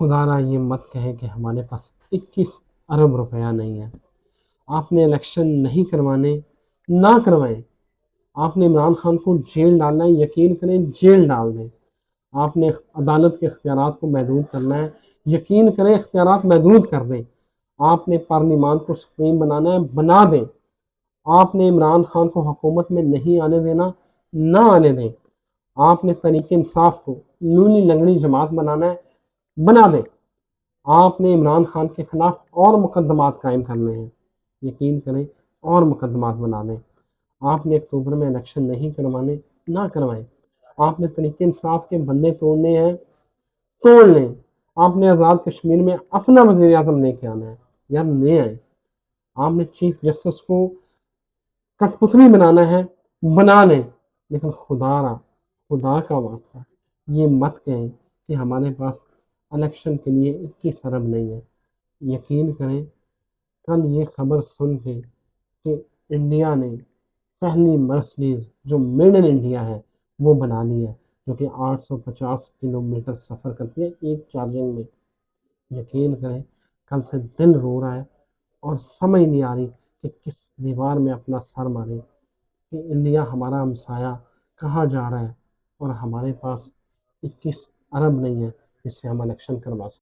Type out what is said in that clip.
خدا را یہ مت کہیں کہ ہمارے پاس 21 ارب روپیہ نہیں ہے۔ آپ نے الیکشن نہیں کروانے، نہ کروائیں۔ آپ نے عمران خان کو جیل ڈالنا ہے، یقین کریں جیل ڈال دیں۔ آپ نے عدالت کے اختیارات کو محدود کرنا ہے، یقین کریں اختیارات محدود کر دیں۔ آپ نے پارلیمان کو سپریم بنانا ہے، بنا دیں۔ آپ نے عمران خان کو حکومت میں نہیں آنے دینا، نہ آنے دیں۔ آپ نے تحریک انصاف کو لونی لنگڑی جماعت بنانا ہے، بنا دیں۔ آپ نے عمران خان کے خلاف اور مقدمات قائم کرنے ہیں، یقین کریں اور مقدمات بنا دیں۔ آپ نے اکتوبر میں الیکشن نہیں کروانے، نہ کروائیں۔ آپ نے تحریک انصاف کے بندے توڑنے ہیں، توڑ لیں۔ آپ نے آزاد کشمیر میں اپنا وزیر اعظم لے کے آنا ہے، یار لے آئیں۔ آپ نے چیف جسٹس کو کٹ پتلی بنانا ہے، بنا لیں۔ لیکن خدا کا واسطہ یہ مت کہیں کہ ہمارے پاس الیکشن کے لیے 21 ارب نہیں ہے۔ یقین کریں کل یہ خبر سن کے کہ انڈیا نے پہلی مرسڈیز جو میڈ ان انڈیا ہے وہ بنا لی ہے، جو کہ 850 کلومیٹر سفر کرتی ہے ایک چارجنگ میں۔ یقین کریں کل سے دل رو رہا ہے اور سمجھ نہیں آ رہی کہ کس دیوار میں اپنا سر مارے کہ انڈیا ہمارا ہمسایہ کہاں جا رہا ہے اور ہمارے پاس 21 ارب نہیں ہے جس سے ہم الیکشن کروا سکیں۔